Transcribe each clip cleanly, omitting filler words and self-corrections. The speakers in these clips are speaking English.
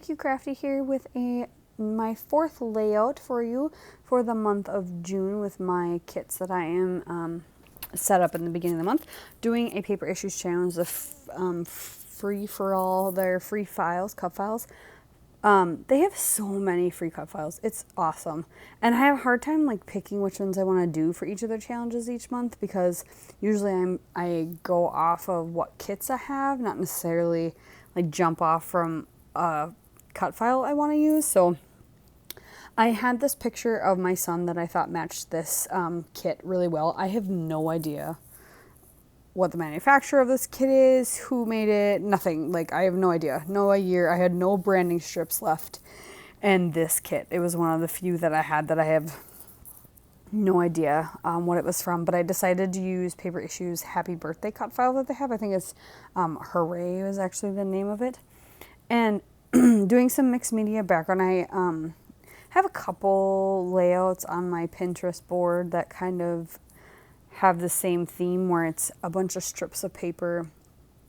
Thank You Crafty here with my fourth layout for you for the month of June with my kits that I am set up in the beginning of the month. Doing a Paper Issues challenge, the free for all their free files, cut files. They have so many free cut files. It's awesome. And I have a hard time like picking which ones I want to do for each of their challenges each month, because usually I go off of what kits I have, not necessarily like jump off from a cut file I want to use. So I had this picture of my son that I thought matched this kit really well. I have no idea what the manufacturer of this kit is, who made it, nothing. Like, I have no idea. No year. I had no branding strips left in this kit. It was one of the few that I had that I have no idea what it was from, but I decided to use Paper Issues Happy Birthday cut file that they have. I think it's Hooray is actually the name of it. And doing some mixed media background, I have a couple layouts on my Pinterest board that kind of have the same theme, where it's a bunch of strips of paper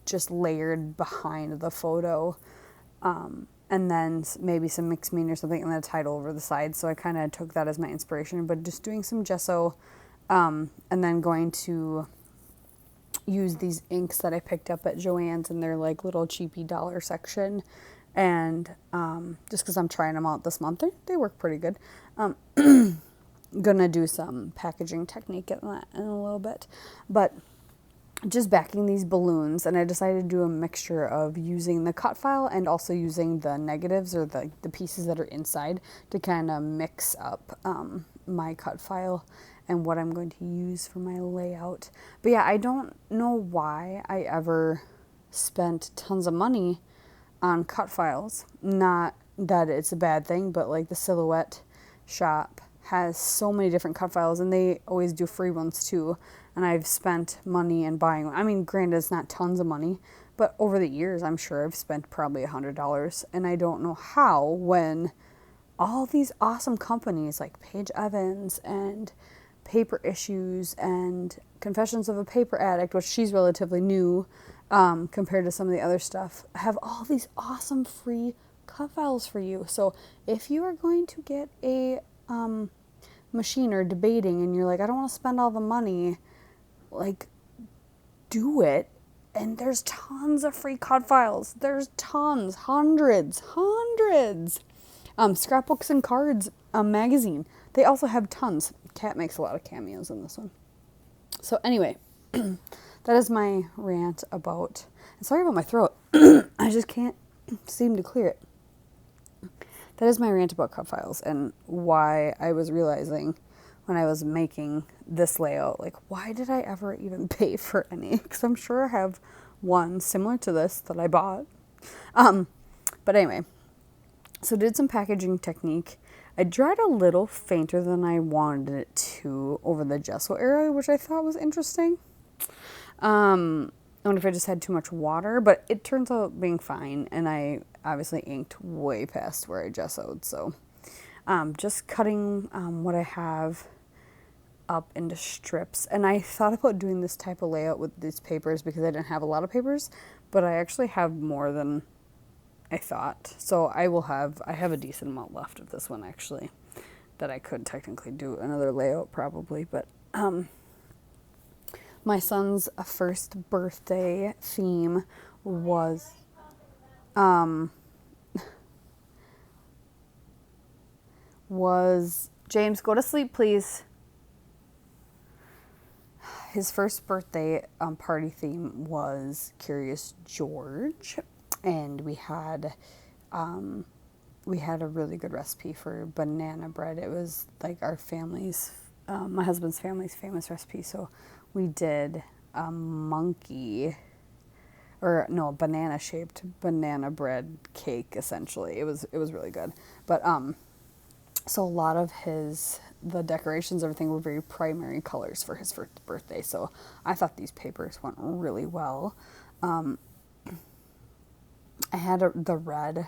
just layered behind the photo, and then maybe some mixed media or something, and then a title over the side. So I kind of took that as my inspiration, but just doing some gesso, and then going to use these inks that I picked up at Joann's in their like little cheapy dollar section. And just because I'm trying them out this month, they work pretty good. Gonna do some packaging technique in that in a little bit, but just backing these balloons, and I decided to do a mixture of using the cut file and also using the negatives, or the pieces that are inside, to kind of mix up my cut file and what I'm going to use for my layout. But yeah, I don't know why I ever spent tons of money on cut files. Not that it's a bad thing, but like the Silhouette shop has so many different cut files, and they always do free ones too. And I've spent money in buying one. I mean, granted, it's not tons of money, but over the years, I'm sure I've spent probably $100. And I don't know how, when all these awesome companies like Paige Evans and Paper Issues and Confessions of a Paper Addict, which she's relatively new compared to some of the other stuff, have all these awesome free cut files for you. So if you are going to get a machine, or debating, and you're like, I don't want to spend all the money, like, do it. And there's tons of free cut files. There's tons, hundreds. Scrapbooks and Cards magazine, they also have tons. Kat makes a lot of cameos in this one. So anyway, that is my rant about, and sorry about my throat. I just can't seem to clear it. That is my rant about cut files, and why I was realizing when I was making this layout, like, why did I ever even pay for any? Because I'm sure I have one similar to this that I bought. But anyway, so did some packaging technique. I dried a little fainter than I wanted it to over the gesso area, which I thought was interesting. I wonder if I just had too much water, but it turns out being fine, and I obviously inked way past where I gessoed. So just cutting what I have up into strips. And I thought about doing this type of layout with these papers because I didn't have a lot of papers, but I actually have more than I thought. So I have a decent amount left of this one, actually, that I could technically do another layout probably. But my son's first birthday theme was James, go to sleep, please. His first birthday party theme was Curious George, and we had a really good recipe for banana bread. It was like our family's, my husband's family's famous recipe. So we did a banana shaped banana bread cake. Essentially, it was really good. But so a lot of the decorations, everything, were very primary colors for his first birthday. So I thought these papers went really well. I had the red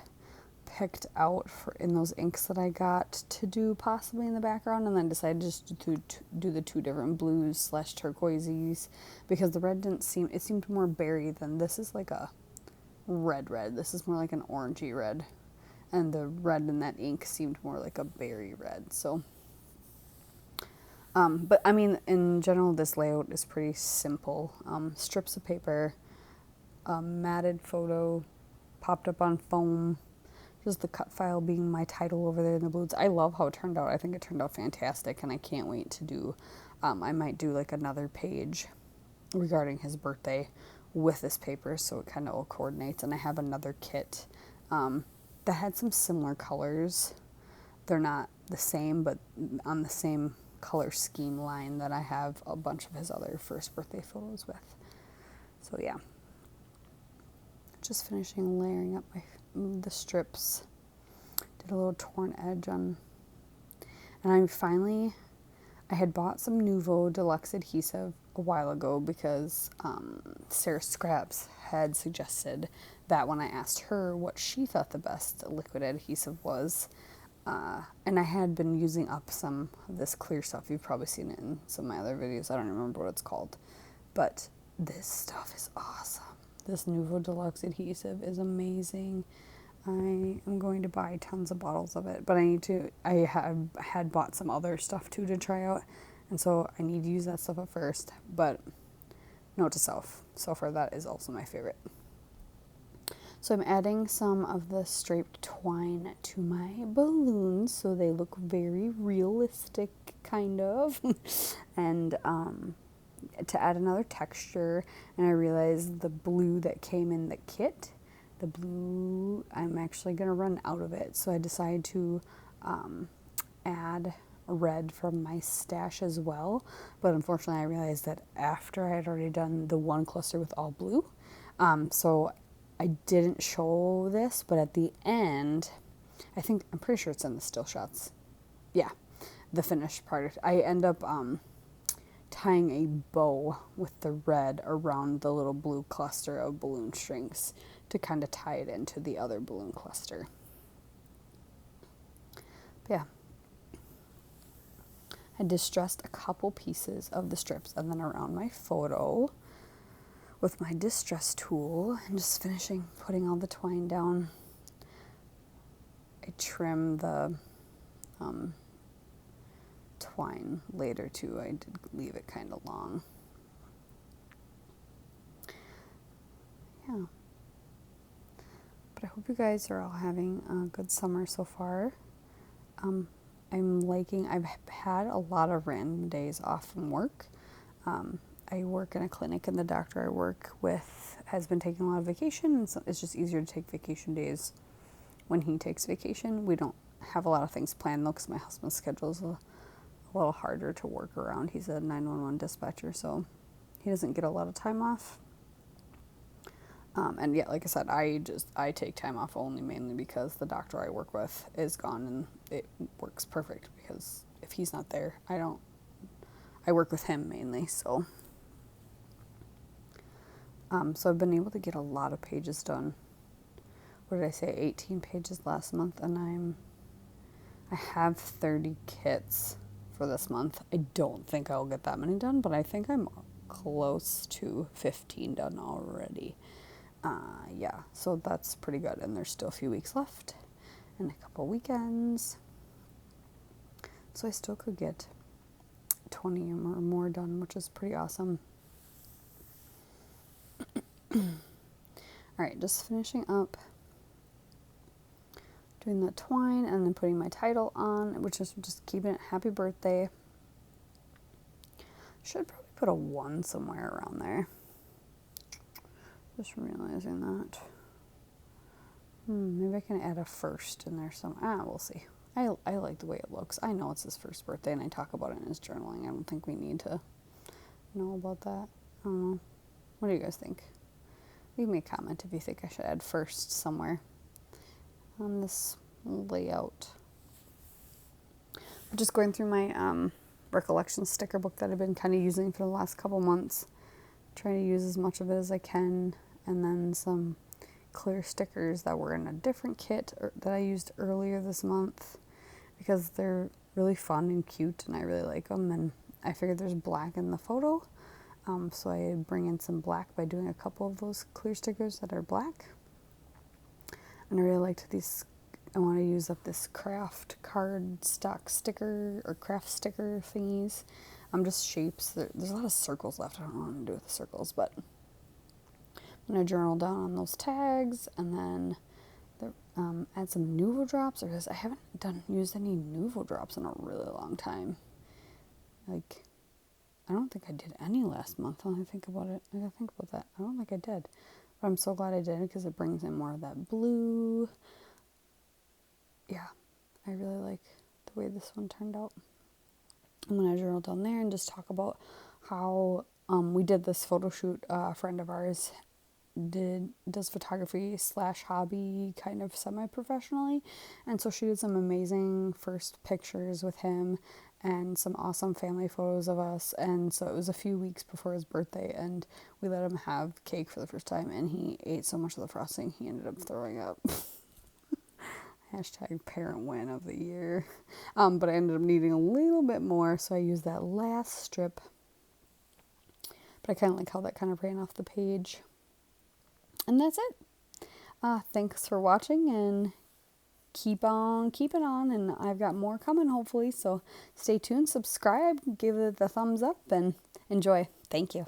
picked out in those inks that I got to do possibly in the background, and then decided just to do the two different blues / turquoises, because the red it seemed more berry than this is like a red. This is more like an orangey red. and the red in that ink seemed more like a berry red. So, but I mean, in general, this layout is pretty simple. Strips of paper, a matted photo popped up on foam, just the cut file being my title over there in the blues. I love how it turned out. I think it turned out fantastic, and I can't wait to do, I might do like another page regarding his birthday with this paper, so it kind of all coordinates. And I have another kit that had some similar colors. They're not the same, but on the same color scheme line that I have a bunch of his other first birthday photos with. So yeah, just finishing layering up the strips. Did a little torn edge on, and I had bought some Nuvo Deluxe adhesive a while ago because Sarah Scraps had suggested that when I asked her what she thought the best liquid adhesive was. And I had been using up some of this clear stuff. You've probably seen it in some of my other videos. I don't remember what it's called. But this stuff is awesome. This Nuvo Deluxe adhesive is amazing. I am going to buy tons of bottles of it. But I had bought some other stuff too to try out. And so I need to use that stuff at first. But note to self, so far that is also my favorite. So I'm adding some of the striped twine to my balloons so they look very realistic, kind of. And to add another texture, and I realized the blue that came in the kit, the blue, I'm actually going to run out of it. So I decided to add red from my stash as well. But unfortunately I realized that after I had already done the one cluster with all blue. So I didn't show this, but at the end, I'm pretty sure it's in the still shots. Yeah, the finished part. I end up tying a bow with the red around the little blue cluster of balloon strings to kind of tie it into the other balloon cluster. But yeah. I distressed a couple pieces of the strips and then around my photo with my distress tool and just finishing putting all the twine down. I trim the twine later too. I did leave it kind of long. Yeah. But I hope you guys are all having a good summer so far. I've had a lot of random days off from work. I work in a clinic, and the doctor I work with has been taking a lot of vacation, and so it's just easier to take vacation days when he takes vacation. We don't have a lot of things planned, though, because my husband's schedule is a little harder to work around. He's a 911 dispatcher, so he doesn't get a lot of time off. And yeah, like I said, I take time off only mainly because the doctor I work with is gone, and it works perfect because if he's not there, I work with him mainly, so. So I've been able to get a lot of pages done. What did I say? 18 pages last month, and I have 30 kits for this month. I don't think I'll get that many done, but I think I'm close to 15 done already. Yeah, so that's pretty good, and there's still a few weeks left and a couple weekends. So I still could get 20 or more done, which is pretty awesome. Alright, just finishing up doing the twine and then putting my title on, which is just keeping it happy birthday. Should probably put a 1 somewhere around there. Just realizing that. Maybe I can add a first in there we'll see. I like the way it looks. I know it's his first birthday and I talk about it in his journaling. I don't think we need to know about that. I don't know. What do you guys think? Leave me a comment if you think I should add first somewhere on this layout. I'm just going through my recollection sticker book that I've been kind of using for the last couple months. Trying to use as much of it as I can, and then some clear stickers that were in a different kit that I used earlier this month because they're really fun and cute and I really like them, and I figured there's black in the photo, so I bring in some black by doing a couple of those clear stickers that are black. And I really liked these I want to use up this craft card stock sticker or craft sticker thingies. Just shapes. There's a lot of circles left. I don't know what to do with the circles, but I'm going to journal down on those tags, and then add some Nuvo drops, because I haven't used any Nuvo drops in a really long time. Like, I don't think I did any last month. When I think about it, I gotta think about that. I don't think I did, but I'm so glad I did, because it brings in more of that blue. Yeah, I really like the way this one turned out. I'm gonna journal down there and just talk about how we did this photo shoot. A friend of ours does photography / hobby kind of semi-professionally, and so she did some amazing first pictures with him and some awesome family photos of us. And so it was a few weeks before his birthday, and we let him have cake for the first time, and he ate so much of the frosting he ended up throwing up. Hashtag parent win of the year. But I ended up needing a little bit more, so I used that last strip, but I kind of like how that kind of ran off the page. And that's it. Thanks for watching, and keep on keeping on, and I've got more coming hopefully, so stay tuned, subscribe, give it the thumbs up, and enjoy. Thank you.